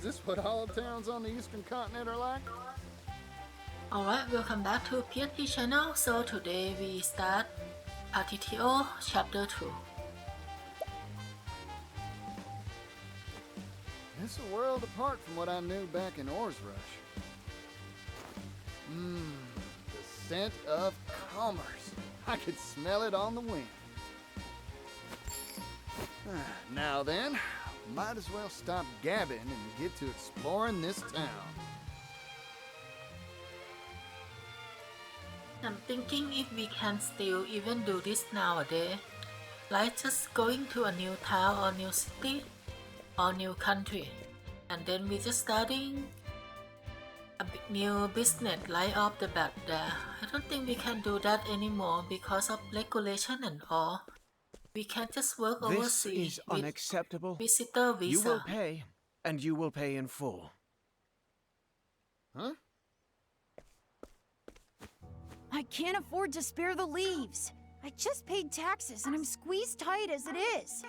this what all towns on the eastern continent are like? Alright, welcome back to PSP channel. So today we start Partitio chapter 2. It's a world apart from what I knew back in Orsterra. The scent of commerce. I could smell it on the wind. Now then, might as well stop gabbing and get to exploring this town. I'm thinking if we can still even do this nowadays, like just going to a new town or new city or new country, and then we just starting a new business right off the bat there. I don't think we can do that anymore because of regulation and all. We can't just work This overseas is with unacceptable. visitor visa. You will pay, and you will pay in full. Huh? I can't afford to spare the leaves. I just paid taxes and I'm squeezed tight as it is.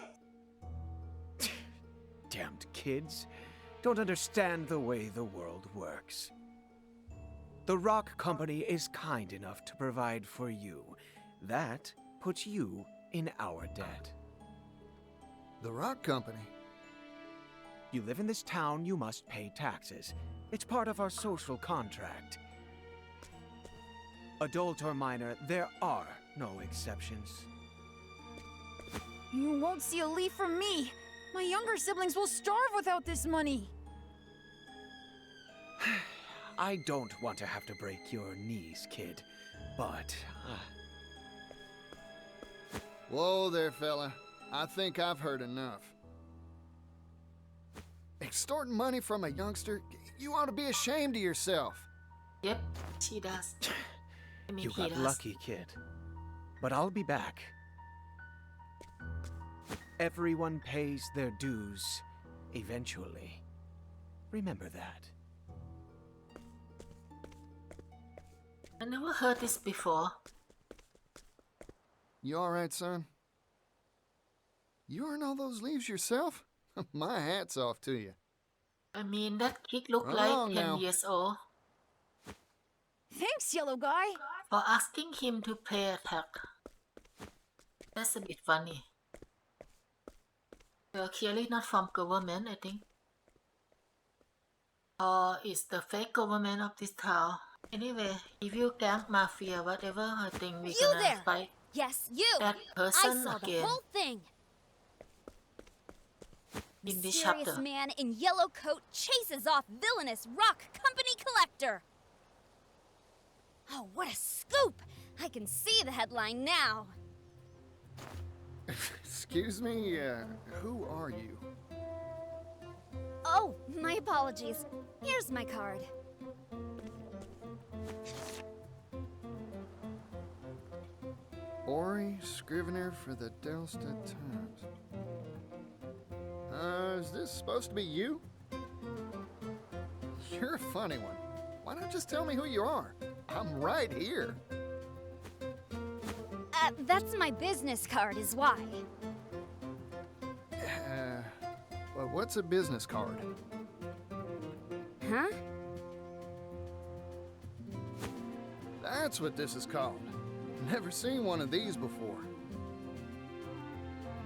Damned kids. Don't understand the way the world works. The Rock Company is kind enough to provide for you. That puts you in our debt. The Rock Company? You live in this town, you must pay taxes. It's part of our social contract. Adult or minor, there are no exceptions. You won't see a leaf from me. My younger siblings will starve without this money. I don't want to have to break your knees, kid, but... Whoa there, fella. I think I've heard enough. Extorting money from a youngster? You ought to be ashamed of yourself. Yep, she does. I mean, You he got does. lucky, kid. But I'll be back. Everyone pays their dues, eventually. Remember that. I never heard this before. You alright, son? You earn all those leaves yourself? My hat's off to you. I mean, that kid looked Run like along 10 now. years old. Thanks, yellow guy. For asking him to pay a tax. That's a bit funny. They're clearly not from government, I think. Or it's the fake government of this town. Anyway, if you gang mafia, whatever, I think we're You gonna there! fight Yes, you. that I person saw the again whole thing. in this Mysterious chapter. man in yellow coat chases off villainous Rock Company collector. Oh, what a scoop! I can see the headline now. Excuse me, who are you? Oh, my apologies. Here's my card. Ori, Scrivener for the Delsta Times. Is this supposed to be you? You're a funny one. Why not just tell me who you are? I'm right here. That's my business card is why. Well, what's a business card? Huh? That's what this is called. Never seen one of these before.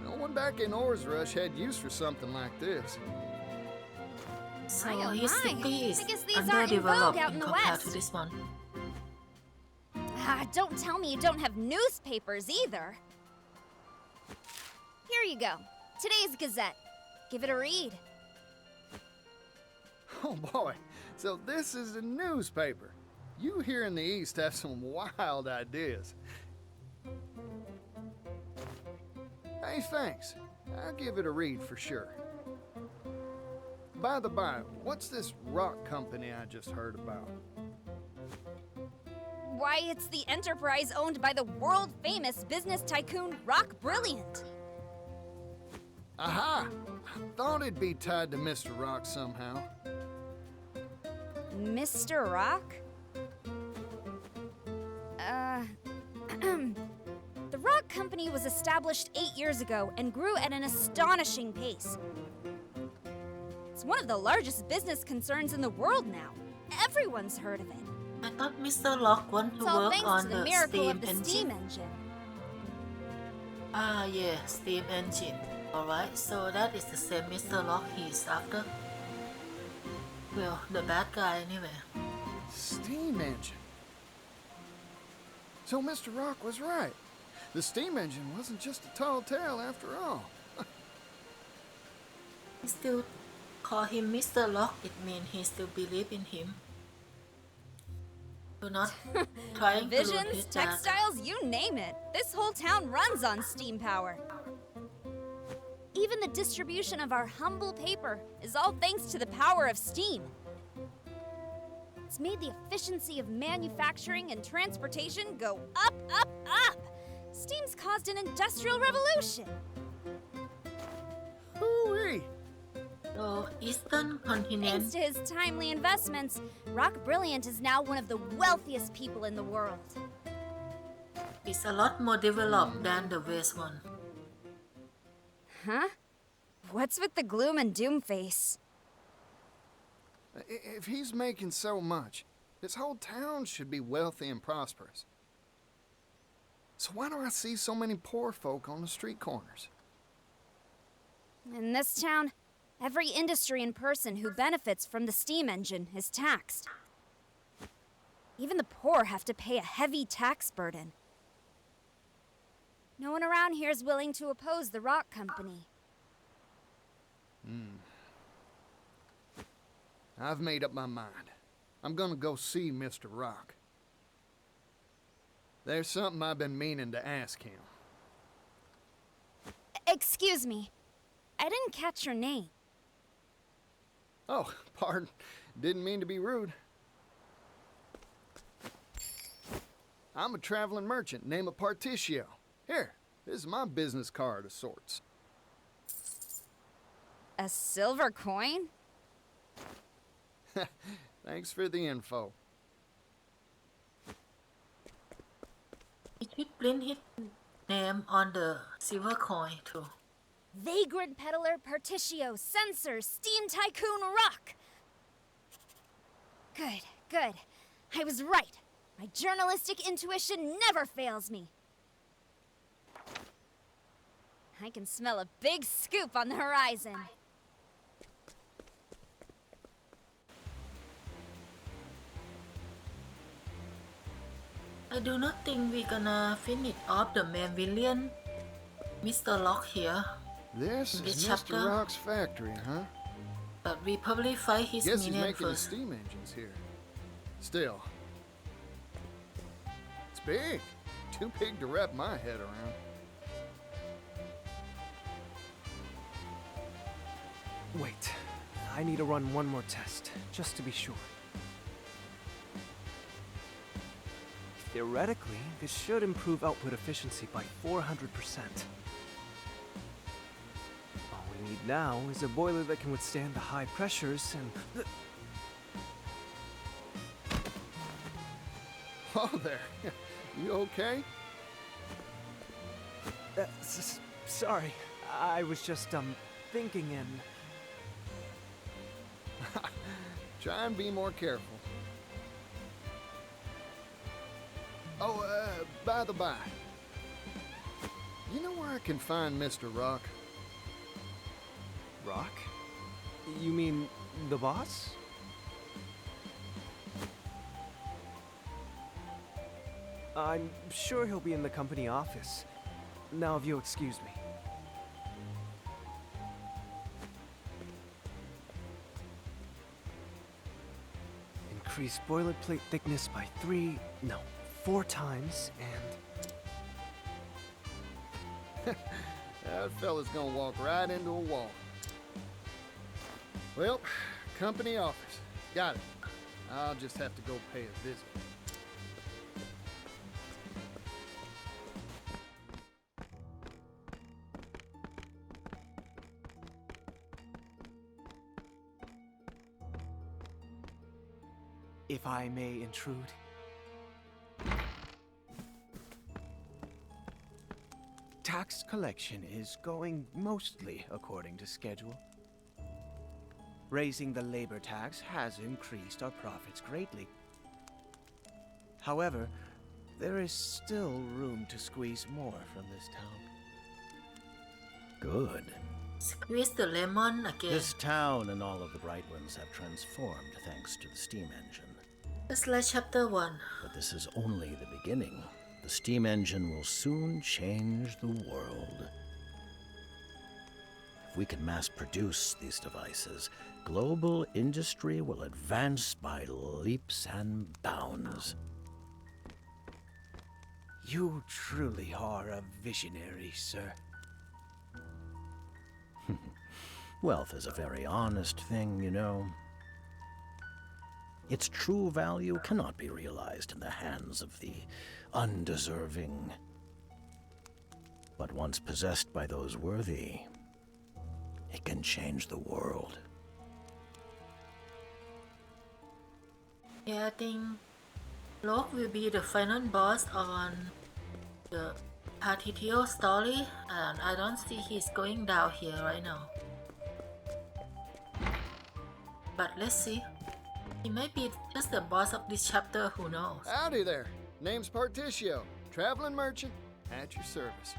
No one back in Orsterra had use for something like this. So My, oh his my. city is I guess these aren't in vogue underdeveloped out in in the compared to West. this one. Don't tell me you don't have newspapers either. Here you go. Today's Gazette. Give it a read. Oh boy, so this is a newspaper. You here in the East have some wild ideas. Hey, thanks. I'll give it a read for sure. By the by, what's this rock company I just heard about? Why, it's the enterprise owned by the world-famous business tycoon Rock Brilliant. Aha! I thought it'd be tied to Mr. Rock somehow. Mr. Rock? The Rock Company was established 8 years ago and grew at an astonishing pace. It's one of the largest business concerns in the world now. Everyone's heard of it. I thought Mr. Locke want to It's all work thanks on to the the miracle steam of the steam engine. engine. Ah, yeah, steam engine. Alright, so that is the same Mr. Locke he is after. Well, the bad guy anyway. Steam engine. So Mr. Rock was right. The steam engine wasn't just a tall tale after all. He still call him Mr. Locke, it means he still believe in him. Do not trying to ruin Visions, his dad. textiles, you name it. This whole town runs on steam power. Even the distribution of our humble paper is all thanks to the power of steam. It's made the efficiency of manufacturing and transportation go up, up, up. Steam's caused an industrial revolution. Hooey! So, Eastern Thanks continent, to his timely investments, Rock Brilliant is now one of the wealthiest people in the world. is a lot more developed than the West one. Huh? What's with the gloom and doom face? If he's making so much, this whole town should be wealthy and prosperous. So why do I see so many poor folk on the street corners? In this town, every industry and person who benefits from the steam engine is taxed. Even the poor have to pay a heavy tax burden. No one around here is willing to oppose the rock company. I've made up my mind. I'm gonna go see Mr. Rock. There's something I've been meaning to ask him. Excuse me. I didn't catch your name. Oh, pardon. Didn't mean to be rude. I'm a traveling merchant named Partitio. Here, this is my business card of sorts. A silver coin? Thanks for the info. He should print his name on the silver coin too. Vagrant Peddler Partitio, Censor, Steam Tycoon Rock! Good, good. I was right. My journalistic intuition never fails me. I can smell a big scoop on the horizon. I do not think we're gonna finish off the main villain, Mr. Locke here, This This is chapter? Mr. Rock's factory, huh? but we probably fight his Guess he's minion making the first. steam engines here. Still, it's big. Too big to wrap my head around. Wait, I need to run one more test, just to be sure. Theoretically, this should improve output efficiency by 400%. All we need now is a boiler that can withstand the high pressures and... Oh, there. You okay? Sorry, I was just, thinking and... Try and be more careful. Oh, by the by. You know where I can find Mr. Rock? Rock? You mean the boss? I'm sure he'll be in the company office. Now, if you'll excuse me. Increase boilerplate thickness by 4 times, and... That fella's gonna walk right into a wall. Well, company office. Got it. I'll just have to go pay a visit. if I may intrude. Tax collection is going mostly according to schedule. Raising the labor tax has increased our profits greatly. However, there is still room to squeeze more from this town. Good. Squeeze the lemon again. This town and all of the Brightlands have transformed thanks to the steam engine. Just like chapter 1. But this is only the beginning. The steam engine will soon change the world. If we can mass produce these devices, global industry will advance by leaps and bounds. You truly are a visionary, sir. Wealth is a very honest thing, you know. Its true value cannot be realized in the hands of the undeserving. But once possessed by those worthy, it can change the world. Yeah, I think Locke will be the final boss on the Partitio story, and I don't see he's going down here right now. But let's see. He might be just the boss of this chapter, who knows? Howdy there. Name's Partitio, traveling merchant, at your service.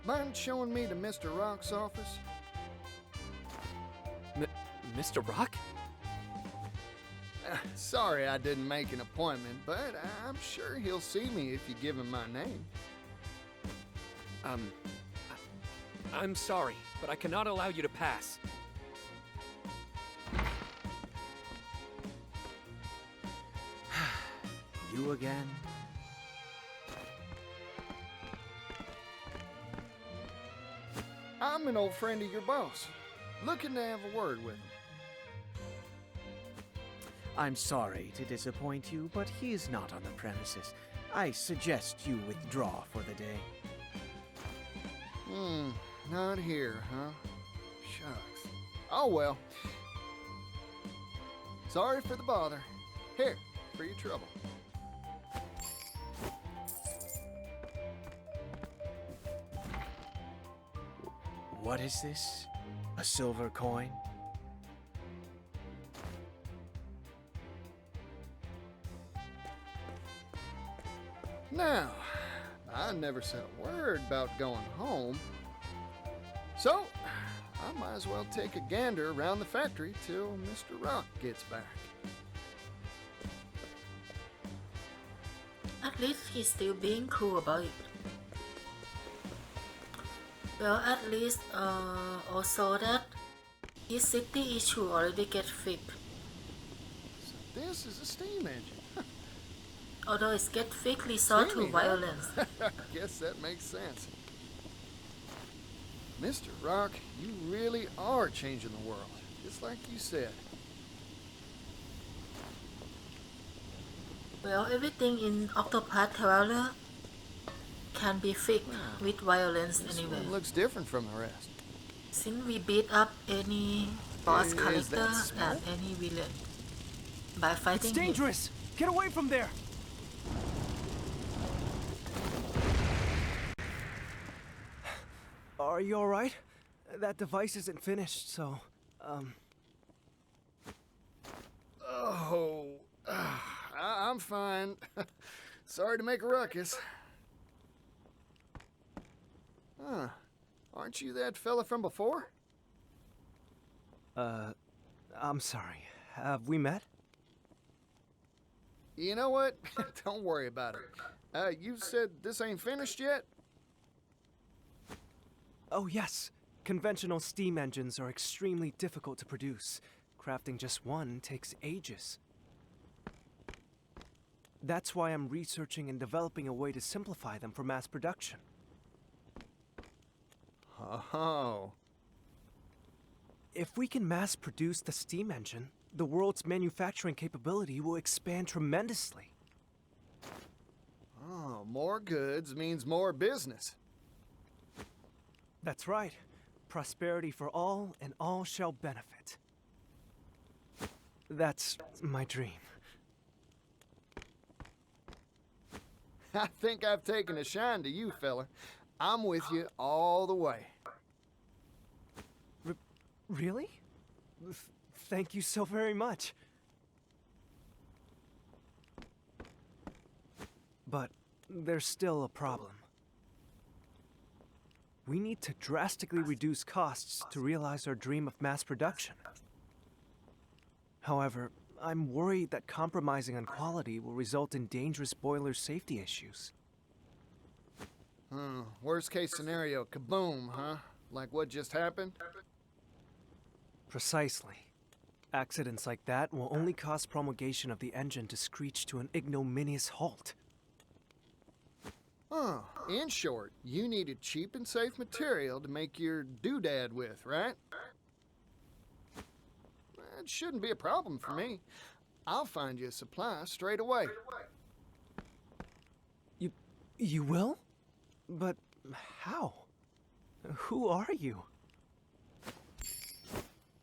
Mind showing me to Mr. Rock's office? Mr. Rock? Sorry I didn't make an appointment, but I'm sure he'll see me if you give him my name. I'm sorry, but I cannot allow you to pass. You again? I'm an old friend of your boss, looking to have a word with him. I'm sorry to disappoint you, but he is not on the premises. I suggest you withdraw for the day. Not here, huh? Shucks. Oh well. Sorry for the bother. Here, for your trouble. What is this? A silver coin? Now, I never said a word about going home. So, I might as well take a gander around the factory till Mr. Rock gets back. At least he's still being cool about it. Well, at least also that his city issue already get fixed. So this is a steam engine. Although it's get fixed resort to Steamy, huh? violence. Guess that makes sense. Mr. Rock, you really are changing the world, just like you said. Well, everything in Octopath Traveler can be fixed with violence This anyway. one looks different from the rest. Since we beat up any boss Is character that smoke? and any villain by fighting It's dangerous! Get away from there! Are you alright? That device isn't finished, so, Oh, I'm fine. Sorry to make a ruckus. Huh. Aren't you that fella from before? I'm sorry. Have we met? You know what? Don't worry about it. You said this ain't finished yet? Oh, yes. Conventional steam engines are extremely difficult to produce. Crafting just one takes ages. That's why I'm researching and developing a way to simplify them for mass production. Oh. If we can mass produce the steam engine, the world's manufacturing capability will expand tremendously. Oh, more goods means more business. That's right. Prosperity for all, and all shall benefit. That's my dream. I think I've taken a shine to you, fella. I'm with you all the way. Really? Thank you so very much. But there's still a problem. We need to drastically reduce costs to realize our dream of mass production. However, I'm worried that compromising on quality will result in dangerous boiler safety issues. Worst case scenario, kaboom, huh? Like what just happened? Precisely. Accidents like that will only cause promulgation of the engine to screech to an ignominious halt. In short, you needed cheap and safe material to make your doodad with, right? It shouldn't be a problem for me. I'll find you a supply straight away. You will? But how? Who are you?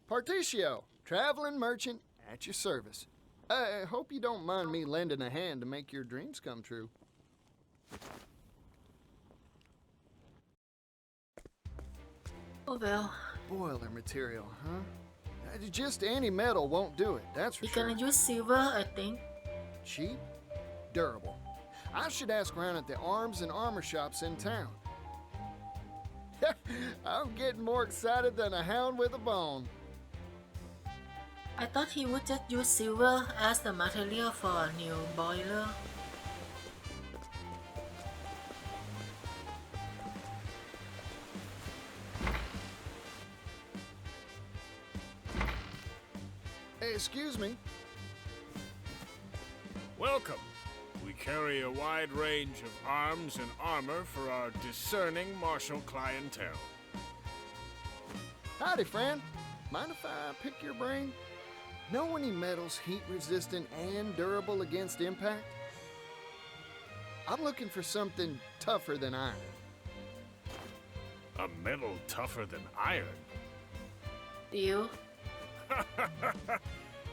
Partitio, traveling merchant at your service. I hope you don't mind me lending a hand to make your dreams come true. Oh well, Boiler material, huh? Just any metal won't do it, that's for we're sure. gonna use silver, I think. Cheap, durable. I should ask around at the arms and armor shops in town. I'm getting more excited than a hound with a bone. I thought he would just use silver as the material for a new boiler. Hey, excuse me. Welcome. We carry a wide range of arms and armor for our discerning martial clientele. Howdy, friend. Mind if I pick your brain? Know any metals heat resistant and durable against impact? I'm looking for something tougher than iron. A metal tougher than iron? Deal.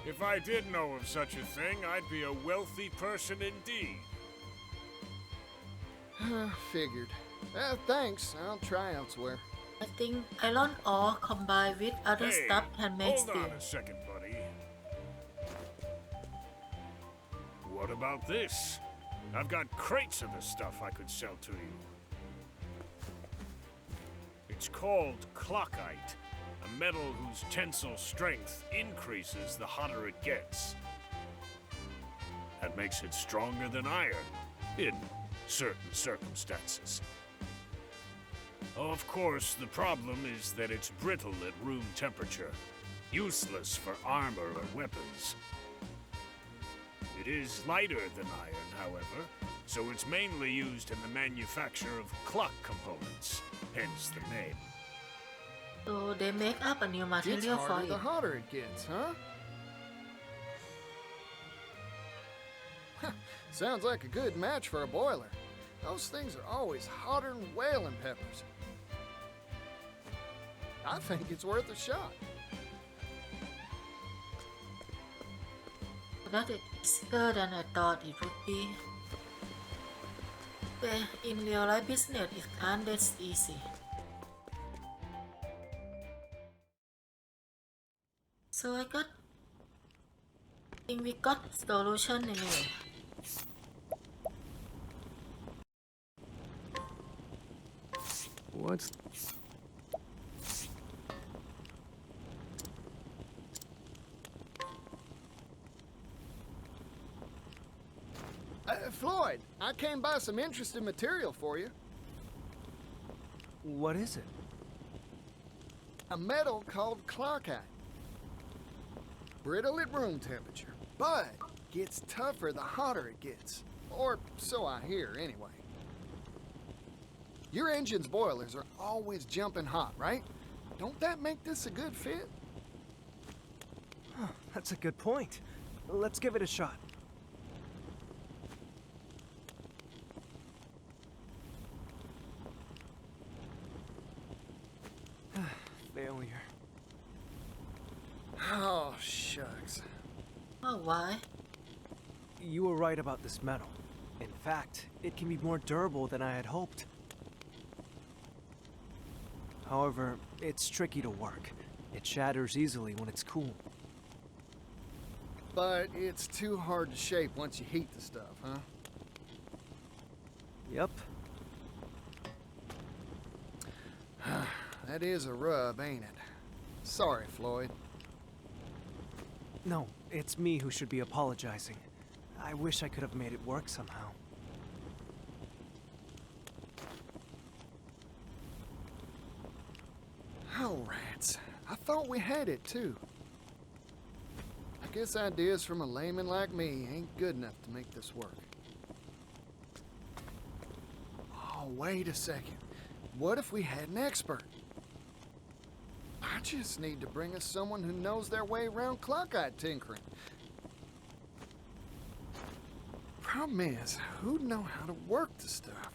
If I did know of such a thing, I'd be a wealthy person indeed. Figured. Thanks. I'll try elsewhere. I think iron ore combined with other Hey, stuff can make hold steel. on a second, buddy. What about this? I've got crates of the stuff I could sell to you. It's called clockite, a metal whose tensile strength increases the hotter it gets. That makes it stronger than iron, in certain circumstances. Of course, the problem is that it's brittle at room temperature, useless for armor or weapons. It is lighter than iron, however, so it's mainly used in the manufacture of clock components, hence the name. So they make up a new Gets material for harder it. the hotter it gets, huh? Sounds like a good match for a boiler. Those things are always hotter than whaling peppers. I think it's worth a shot. That is easier than I thought it would be. But in real life business, it can't that easy. So I think we got solution anyway. What's... Floyd, I came by some interesting material for you. what is it? A metal called clockite. Brittle at room temperature, but gets tougher the hotter it gets. Or so I hear, anyway. Your engine's boilers are always jumping hot, right? Don't that make this a good fit? That's a good point. Let's give it a shot. Failure. Oh, shucks. Oh, why? You were right about this metal. In fact, it can be more durable than I had hoped. However, it's tricky to work. It shatters easily when it's cool. But it's too hard to shape once you heat the stuff, huh? Yep. That is a rub, ain't it? Sorry, Floyd. No, it's me who should be apologizing. I wish I could have made it work somehow. Oh, rats. I thought we had it, too. I guess ideas from a layman like me ain't good enough to make this work. Oh, wait a second. What if we had an expert? I just need to bring us someone who knows their way around clock-eyed tinkering. Problem is, who'd know how to work the stuff?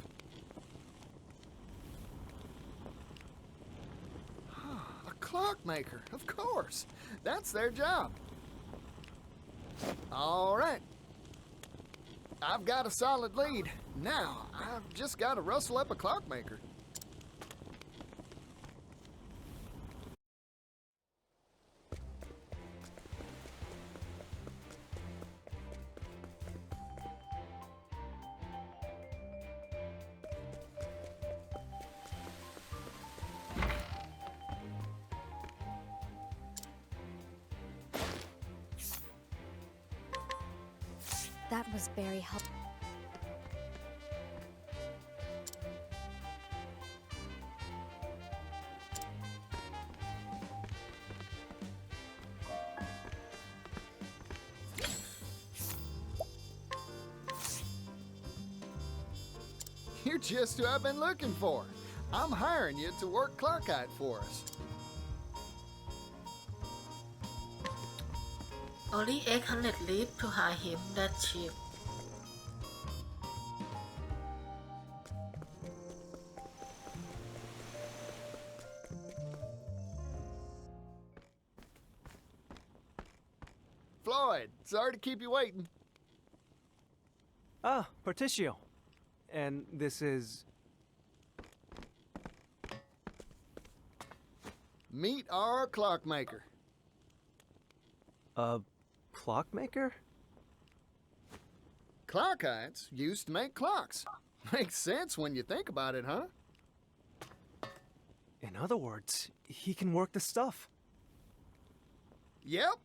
A clockmaker, of course. That's their job. All right. I've got a solid lead. Now, I've just got to rustle up a clockmaker. That was very helpful. You're just who I've been looking for. I'm hiring you to work clock-eyed for us. Only 800 leave to hire him, that's cheap. Floyd, sorry to keep you waiting. Ah, Partitio. And this is... Meet our clockmaker. a clockmaker? Clock-eyeds used to make clocks. Makes sense when you think about it, huh? In other words, he can work the stuff. Yep.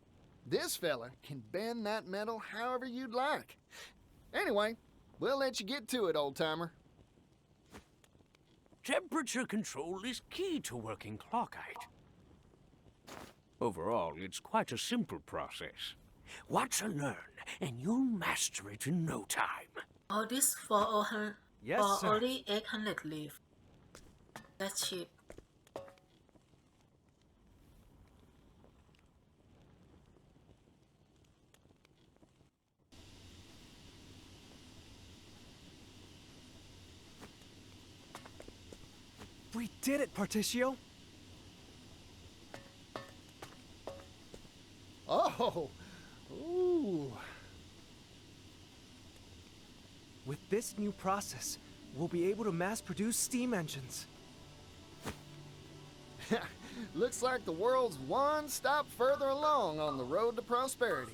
This fella can bend that metal however you'd like. Anyway, we'll let you get to it, old-timer. Temperature control is key to working clockite. Overall, it's quite a simple process. Watch and learn, and you'll master it in no time. All this for Yes, for sir. only 800 leave. That's cheap. We did it, Partitio! Oh! Ooh! With this new process, we'll be able to mass-produce steam engines. Looks like the world's one stop further along on the road to prosperity.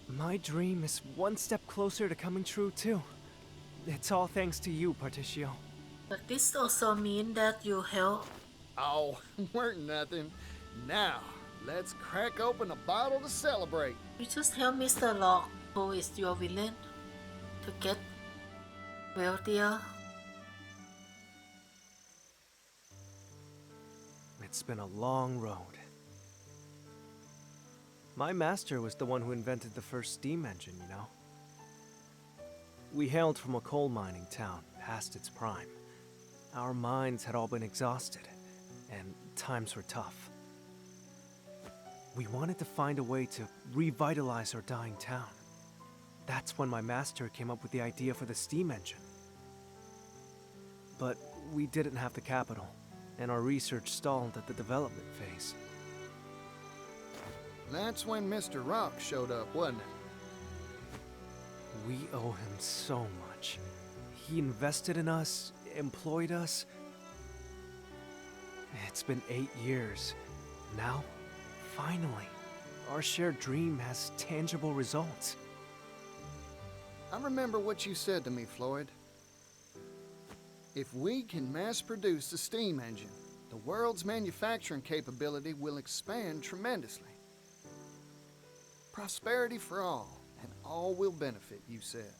My dream is one step closer to coming true, too. It's all thanks to you, Partitio. But this also means that you help. Oh, weren't nothing. Now, let's crack open a bottle to celebrate. You just help Mr. Locke, who is your villain, to get wealthier. It's been a long road. My master was the one who invented the first steam engine, you know? We hailed from a coal mining town, past its prime. Our minds had all been exhausted, and times were tough. We wanted to find a way to revitalize our dying town. That's when my master came up with the idea for the steam engine. But we didn't have the capital, and our research stalled at the development phase. That's when Mr. Rock showed up, wasn't it? We owe him so much. He invested in us, employed us, It's been 8 years. Now, finally, our shared dream has tangible results. I remember what you said to me, Floyd. If we can mass produce the steam engine, the world's manufacturing capability will expand tremendously. Prosperity for all, and all will benefit, you said.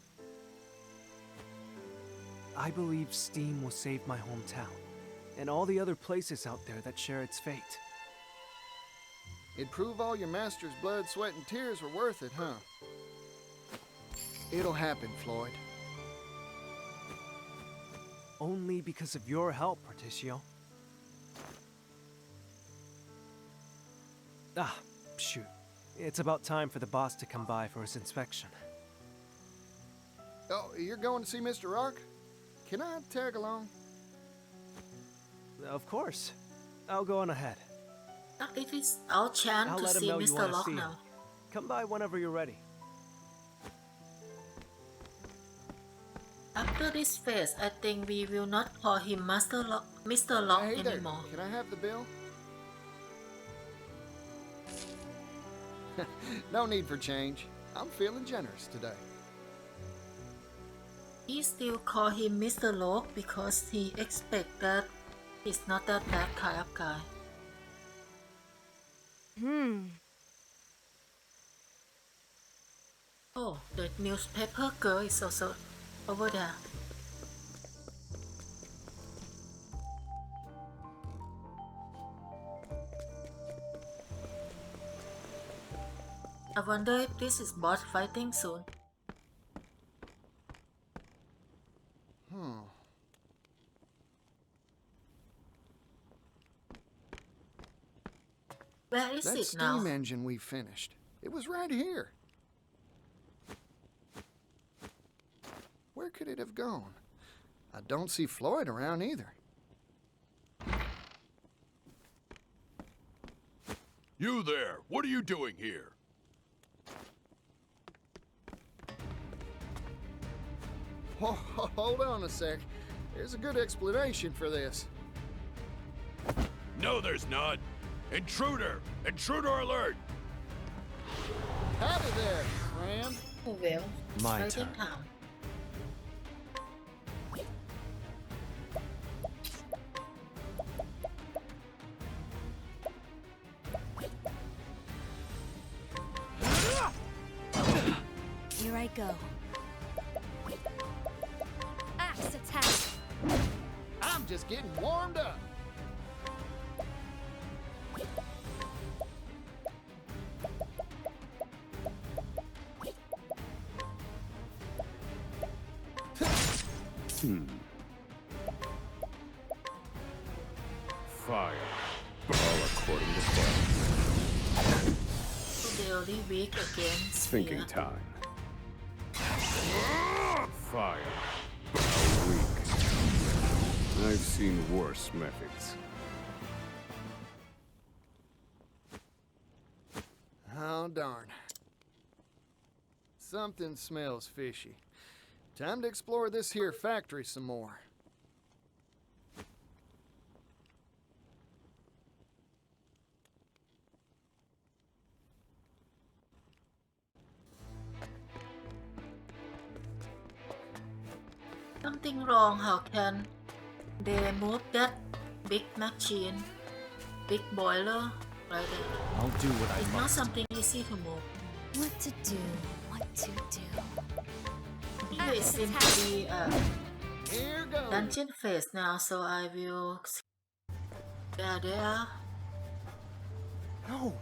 I believe steam will save my hometown, and all the other places out there that share its fate. It'd prove all your master's blood, sweat, and tears were worth it, huh? It'll happen, Floyd. Only because of your help, Partitio. Ah, shoot. It's about time for the boss to come by for his inspection. Oh, you're going to see Mr. Rock? Can I tag along? Of course. I'll go on ahead. It is our chance I'll to let him see know you Mr. want to Locke see him. now. Come by whenever you're ready. After this phase, I think we will not call him Mr. Locke Hey there, anymore. can I have the bill? No need for change. I'm feeling generous today. He still call him Mr. Locke because he expect that he's not that bad kind of guy. Oh, the newspaper girl is also over there. I wonder if this is boss fighting soon. Where is That it now? steam engine we finished. It was right here. Where could it have gone? I don't see Floyd around either. You there! What are you doing here? Hold on a sec. There's a good explanation for this. No, there's not. Intruder! Intruder alert! Howdy there, friend. Oh well, My right in turn. town. Here I go. Axe attack! I'm just getting warmed up. Fire. All according to plan. Daily week against Thinking fear. time. Fire. How weak. I've seen worse methods. Oh, darn. Something smells fishy. Time to explore this here factory some more. Something wrong. How can they move that big machine, big boiler, like that? I'll do what I It's not must. something easy to move. What to do? What to do? Here it seems to be a Here goes. dungeon phase now, so I will. There they are. No!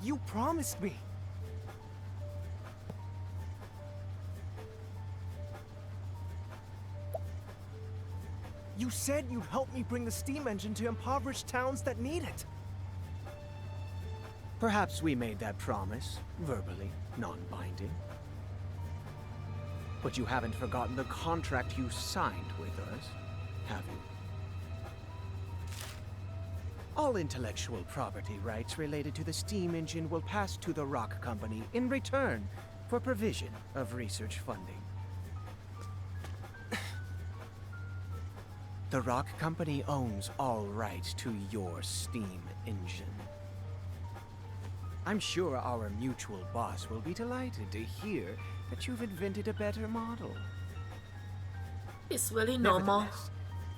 You promised me! You said you'd help me bring the steam engine to impoverished towns that need it. Perhaps we made that promise, verbally, non-binding. But you haven't forgotten the contract you signed with us, have you? All intellectual property rights related to the steam engine will pass to the Rock Company in return for provision of research funding. The Rock Company owns all rights to your steam engine. I'm sure our mutual boss will be delighted to hear that you've invented a better model. It's very normal. Nevertheless,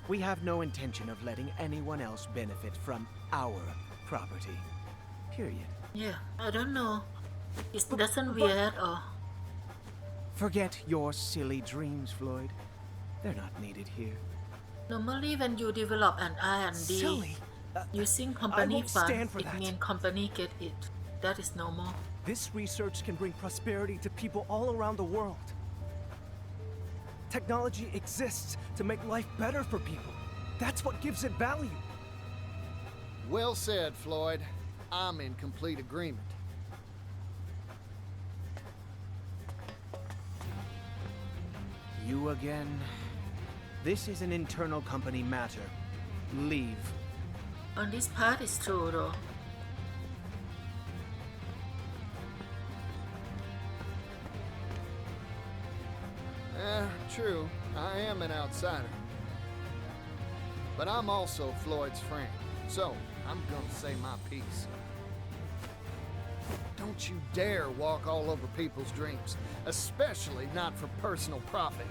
we have no intention of letting anyone else benefit from our property. Period. Yeah, I don't know. It doesn't weird or... Forget your silly dreams, Floyd. They're not needed here. Normally when you develop an R&D Silly. using I company won't funds, stand for it that. means company get it. That is normal. This research can bring prosperity to people all around the world. Technology exists to make life better for people. That's what gives it value. Well said, Floyd. I'm in complete agreement. You again? This is an internal company matter. Leave. On this part is true though. True. I am an outsider. But I'm also Floyd's friend, so I'm gonna say my piece. Don't you dare walk all over people's dreams, especially not for personal profit.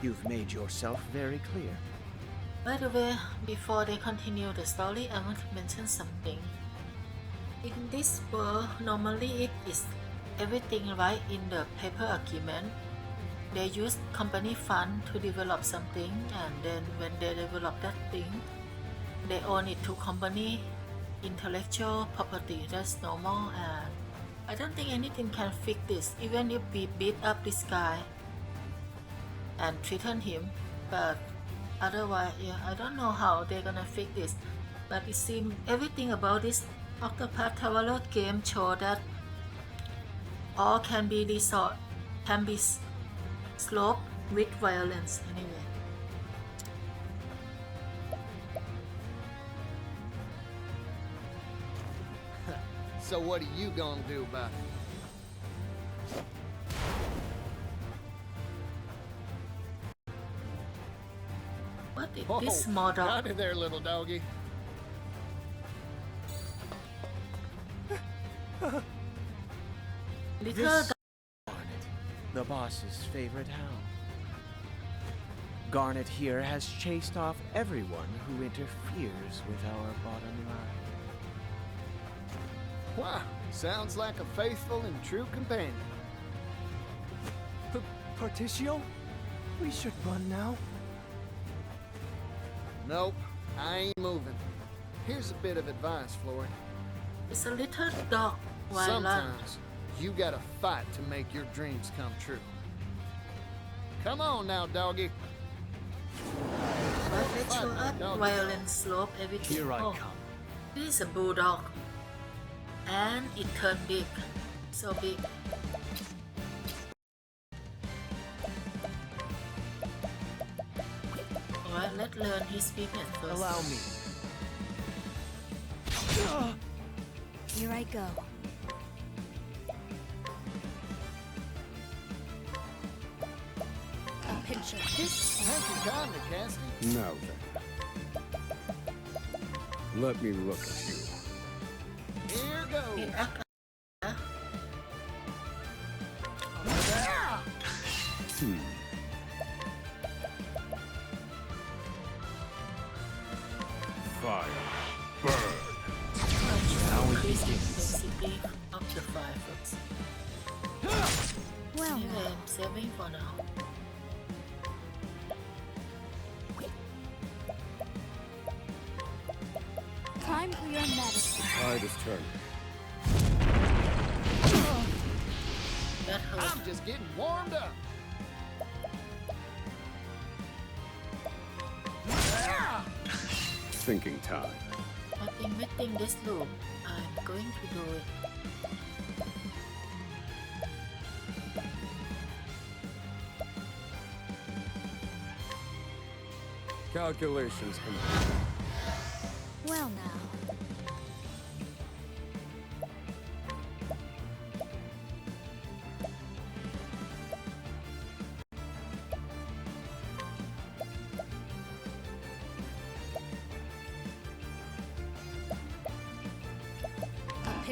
You've made yourself very clear. By the way, before they continue the story, I want to mention something. In this world, normally it is everything right in the paper agreement. They use company fund to develop something, and then when they develop that thing, they own it to company intellectual property. That's normal, and I don't think anything can fix this, even if we beat up this guy and threaten him. But otherwise, yeah, I don't know how they're gonna fix this. But it seems everything about this Octopath Traveler game show that all can be sloped with violence anyway. So what are you gonna do about it? What is this model? Out of there, little doggy. Little This Garnet, the boss's favorite hound. Garnet here has chased off everyone who interferes with our bottom line. Wow, sounds like a faithful and true companion. Partitio? We should run now. Nope, I ain't moving. Here's a bit of advice, Floyd. It's a little dog. Why run? Sometimes you gotta fight to make your dreams come true. Come on now, doggy. But let's show up Doggy. violence, slope, everything. Here I Oh, come. this is a bulldog. And it turned big. So big. Alright, let's learn his weakness first. Allow me. Here I go. A pinch of this. Thank you kindly, Cassidy. Now then. Let me look at you. Here goes. He act Fire. Burn. increase intensity of the fires. Well, Anyway, I'm saving for now. time for your medicine. Tide is turning. That hurt. I'm just getting warmed up. Thinking time. I think within this loop, I'm going to do it. Calculations complete. Well now.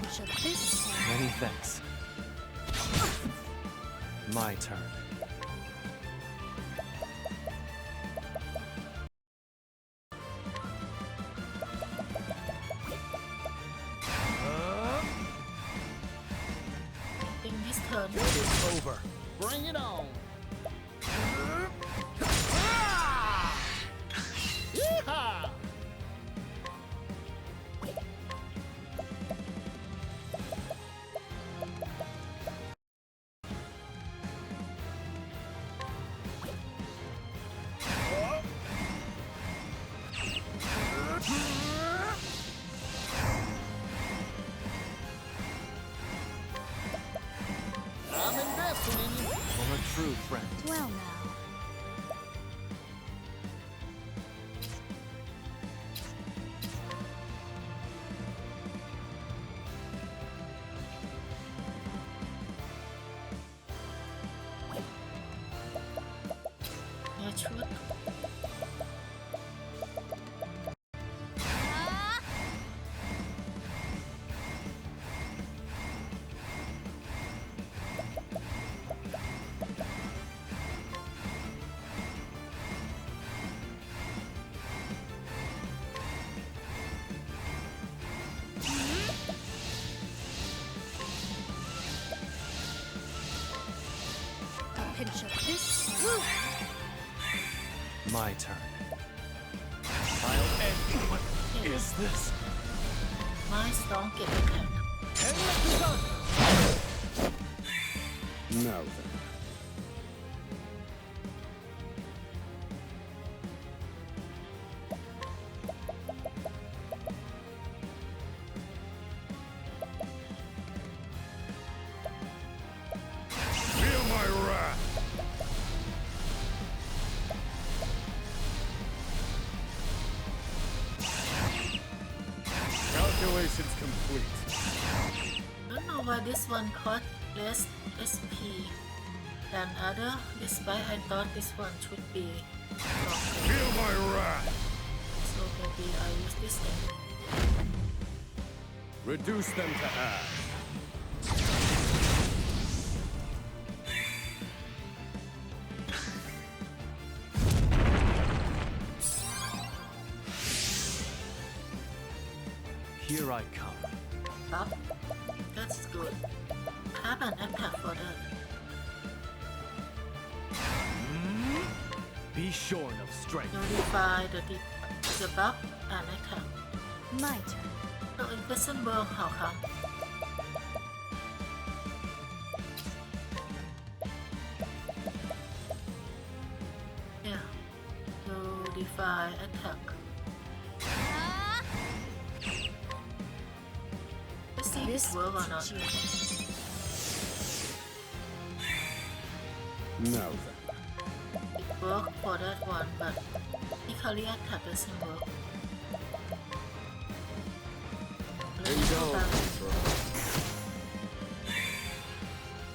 pinch of this. Many thanks. My turn. I think this turn It's over. Bring it on. Yeehaw! I'm investing in you. For a true friend. Well now. yeah, shoot. Ah! A pinch of this. My turn. I'll end you. What is this? My strong get attack. Now then. Feel my wrath! Calculations complete. Don't know why this one cost less SP than other, despite I thought this one should be stronger. Feel my wrath! So maybe I use this thing. Reduce them to ash. Here I come. Up. That's good. Have an attack for that. Be shorn of strength. Notify the buff and attack. My turn. So it doesn't work, how come? Yeah. Notify attack. Ah! Let's see if this work or not. Now then. It worked for that one, but Hikari attack doesn't work. Let me go back.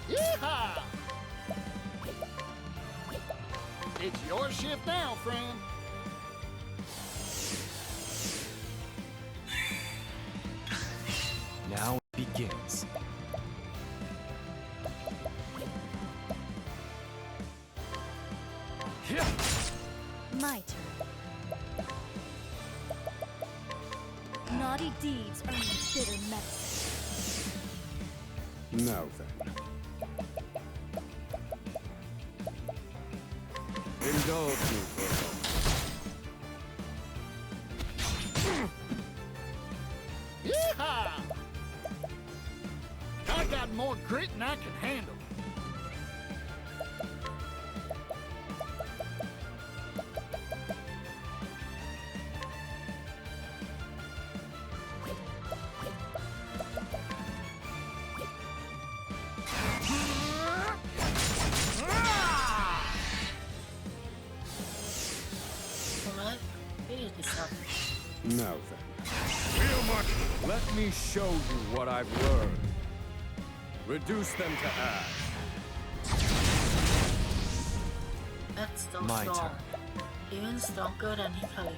Yeehaw! It's your shift now, friend. Now it begins. My turn. Naughty deeds earn me bitter medicine. Now then. Indulge me for a moment. Yeehaw! I got more grit than I can handle. Alright, finish this up. Now then. Feel my... Let me show you what I've learned. Reduce them to ash. That's so My strong. turn. Even stronger than Hikari.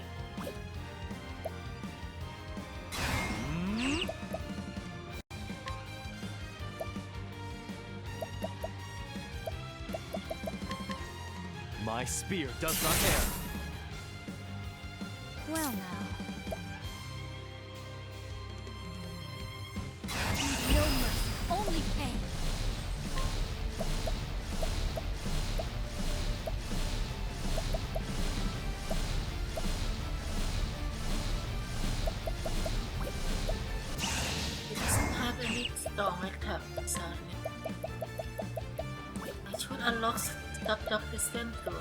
My spear does not err. Well now. No mercy, only pain. It doesn't have any strong attack, sadly. I should unlock Stop Descent Rune.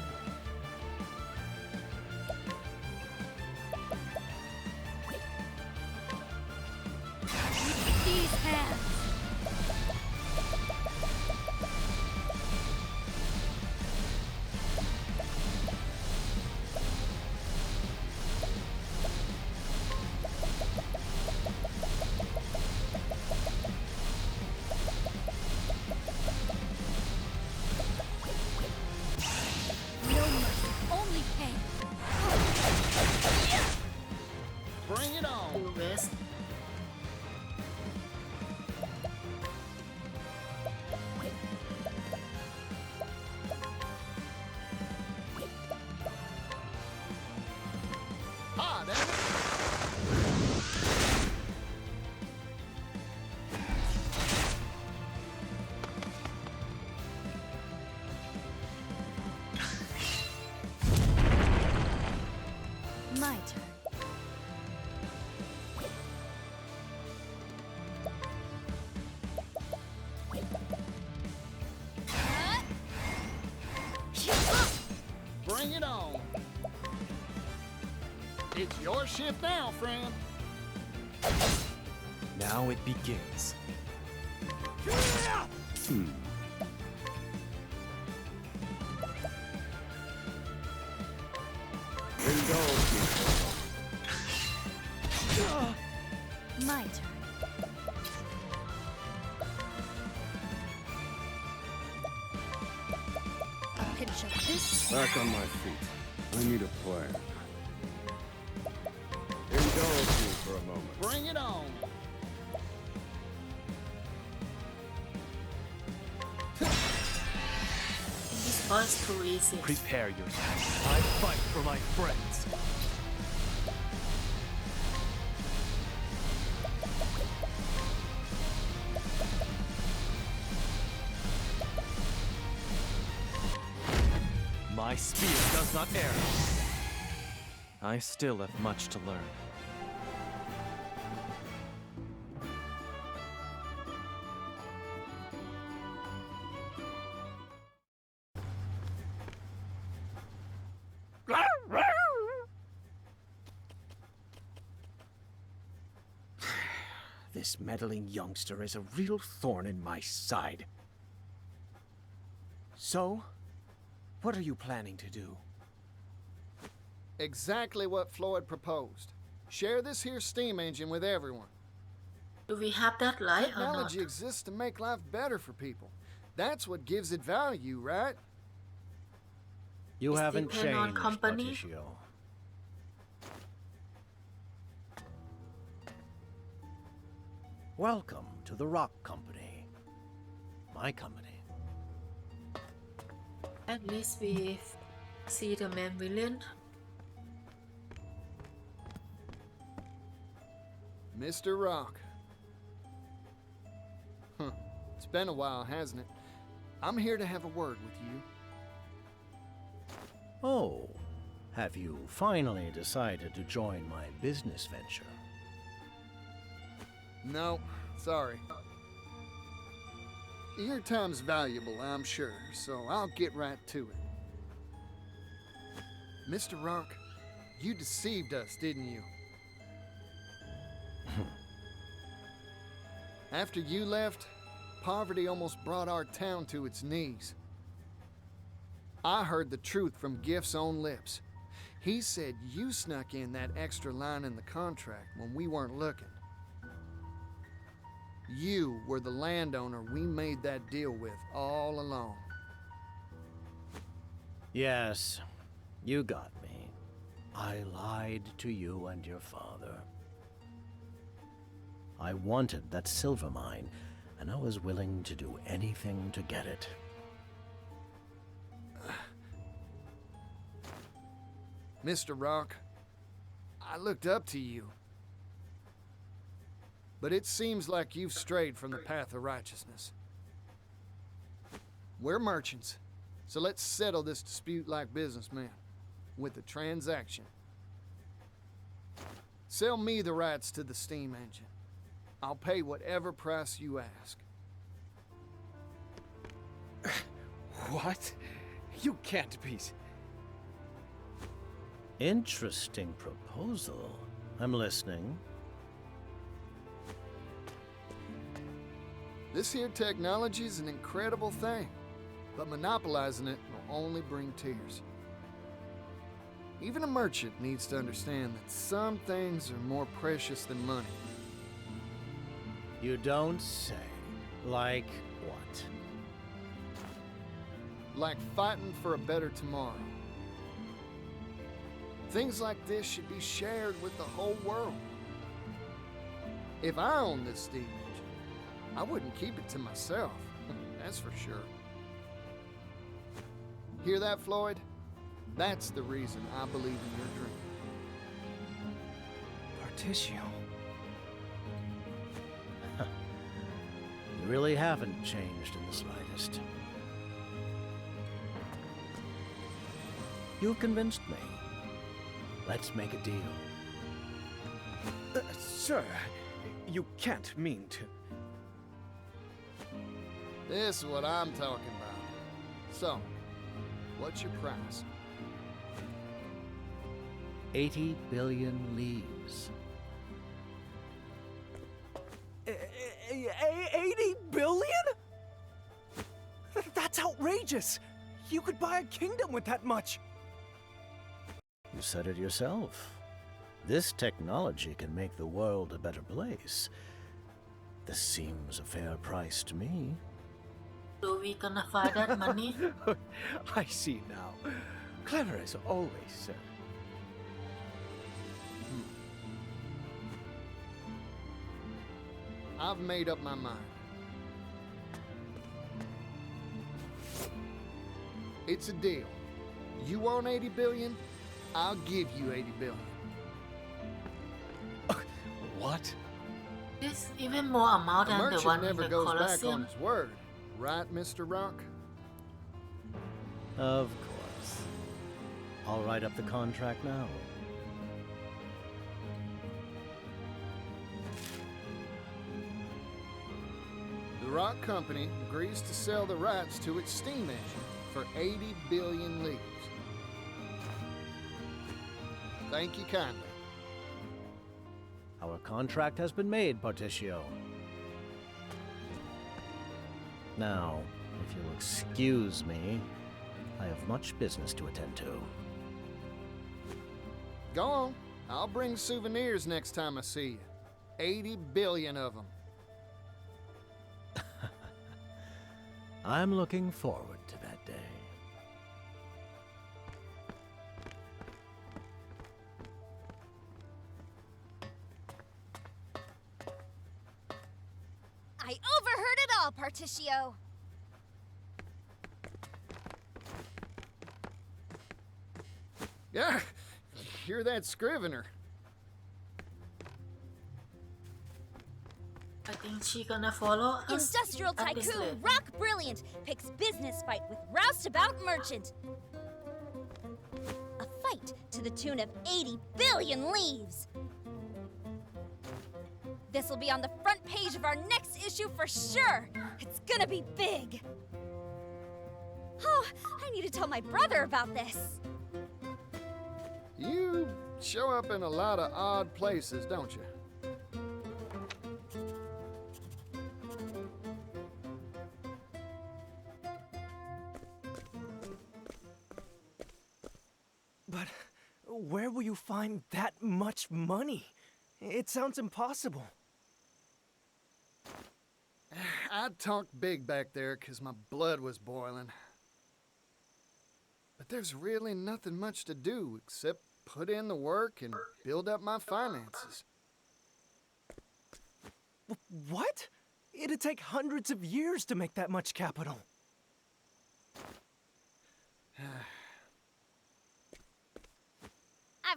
With these hands. No mercy, only pain. Bring it on. Full rest. Ah, damn it. My turn. Bring it on. It's your ship now, friend. Now it begins. Indulge me. My turn. A pinch of this. Back on my feet. I need a plan. Indulge me for a moment. Bring it on. This boss too easy. Prepare yourself. I fight for my friends. My spear does not err. I still have much to learn. This meddling youngster is a real thorn in my side. So, what are you planning to do? Exactly what Floyd proposed. Share this here steam engine with everyone. Do we have that light or not? Technology exists to make life better for people. That's what gives it value, right? You Is haven't depend on changed, company? Partitio. Welcome to the Rock Company. My company. At least we see the main villain. Mr. Rock. Huh. It's been a while, hasn't it? I'm here to have a word with you. Oh, have you finally decided to join my business venture? No, sorry. Your time's valuable, I'm sure, so I'll get right to it. Mr. Rock, you deceived us, didn't you? After you left, poverty almost brought our town to its knees. I heard the truth from Gift's own lips. He said you snuck in that extra line in the contract when we weren't looking. You were the landowner we made that deal with all along. Yes, you got me. I lied to you and your father. I wanted that silver mine, and I was willing to do anything to get it. Mr. Rock, I looked up to you. But it seems like you've strayed from the path of righteousness. We're merchants, so let's settle this dispute like businessmen, with a transaction. Sell me the rights to the steam engine. I'll pay whatever price you ask. What? You can't be... Interesting proposal. I'm listening. This here technology's an incredible thing, but monopolizing it will only bring tears. Even a merchant needs to understand that some things are more precious than money. You don't say. Like what? Like fighting for a better tomorrow. Things like this should be shared with the whole world. If I owned this steam engine, I wouldn't keep it to myself, that's for sure. Hear that, Floyd? That's the reason I believe in your dream. Partitio. You really haven't changed in the slightest. You've convinced me. Let's make a deal. Sir, you can't mean to... This is what I'm talking about. So, what's your price? 80 billion leaves. 80 billion? That's outrageous! You could buy a kingdom with that much! You said it yourself. This technology can make the world a better place. This seems a fair price to me. Do we gonna find that money? I see now. Clever as always, sir. I've made up my mind. It's a deal. You want 80 billion? I'll give you 80 billion. What? This even more amount A than the merchant one in never the goes back on Colosseum. his word, right, Mr. Rock? Of course. I'll write up the contract now. The Rock Company agrees to sell the rights to its steam engine for 80 billion leaves. Thank you kindly. Our contract has been made, Partitio. Now, if you'll excuse me, I have much business to attend to. Go on. I'll bring souvenirs next time I see you. 80 billion of them. I'm looking forward to that day. I overheard it all, Partitio. Yeah, hear that scrivener? I think she gonna follow us. Industrial at this tycoon rate. Rock Brilliant picks business fight with roustabout merchant. A fight to the tune of 80 billion leaves. This'll be on the front page of our next issue for sure. It's gonna be big. Oh, I need to tell my brother about this. You show up in a lot of odd places, don't you? But where will you find that much money? It sounds impossible. I talked big back there 'cause my blood was boiling. But there's really nothing much to do except put in the work and build up my finances. What? It'd take hundreds of years to make that much capital.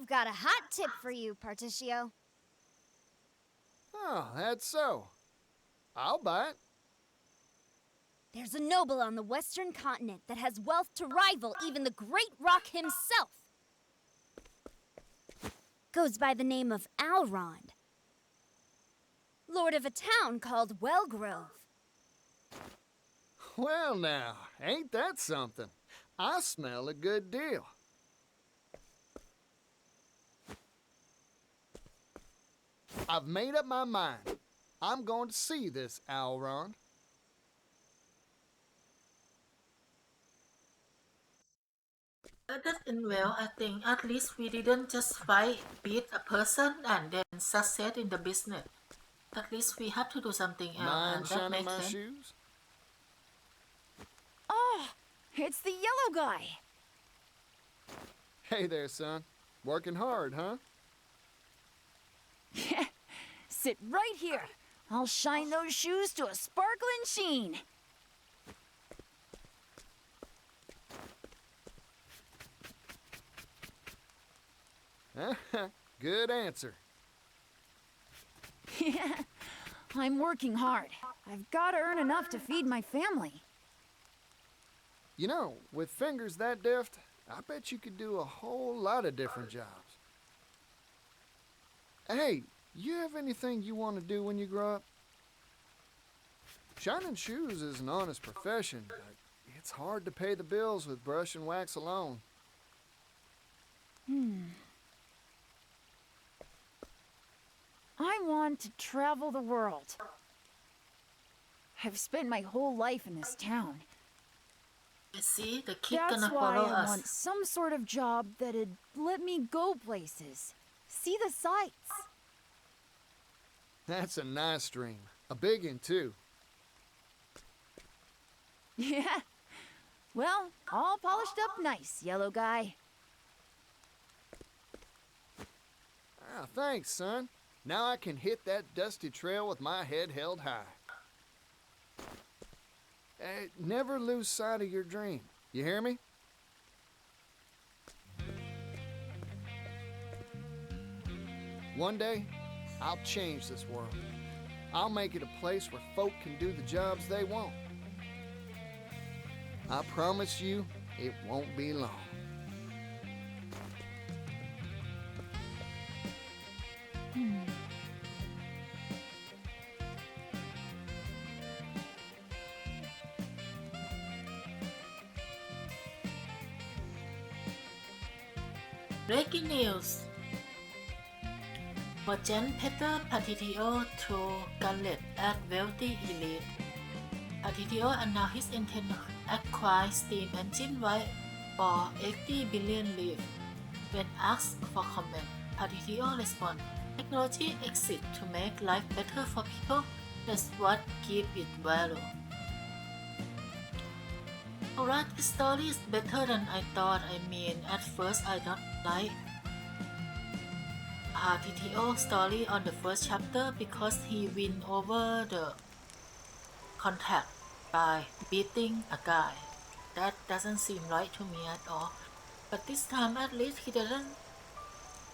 got a hot tip for you, Partitio. Oh, that's so. I'll buy it. There's a noble on the western continent that has wealth to rival even the great rock himself. Goes by the name of Alrond, lord of a town called Wellgrove. Well now, ain't that something? I smell a good deal. I've made up my mind. I'm going to see this Alrond. That in well, I think at least we didn't just fight, beat a person, and then succeed in the business. At least we had to do something else, Mind and that shining makes my sense. shoes? Oh, it's the yellow guy. Hey there, son. Working hard, huh? Sit right here. I'll shine those shoes to a sparkling sheen. Good answer. Yeah, I'm working hard. I've got to earn enough to feed my family. You know, with fingers that deft, I bet you could do a whole lot of different jobs. Hey, you have anything you want to do when you grow up? Shining shoes is an honest profession, but it's hard to pay the bills with brush and wax alone. I want to travel the world. I've spent my whole life in this town. You see, the kid That's gonna why follow I us. want some sort of job that'd let me go places, see the sights. That's a nice dream. A big one, too. Yeah. Well, all polished up nice, yellow guy. Ah, thanks, son. Now I can hit that dusty trail with my head held high. Never lose sight of your dream. You hear me? One day, I'll change this world. I'll make it a place where folk can do the jobs they want. I promise you, it won't be long. Breaking news. Merchant Peter Partitio to Gullet at wealthy elite. Partitio announced his intent to acquire steam engine right for 80 billion leaf. When asked for comment, Partitio responded, "Technology exists to make life better for people. That's what gives it value." Alright, this story is better than I thought. I mean, at first I don't like Partitio's story on the first chapter because he win over the contract by beating a guy. That doesn't seem right to me at all. But this time at least he didn't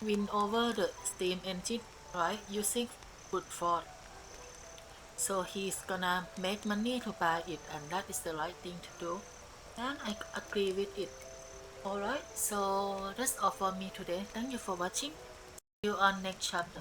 win over the steam engine, right? Using brute force. So he's gonna make money to buy it, and that is the right thing to do. And I agree with it. Alright, so that's all for me today. Thank you for watching. See you on next chapter.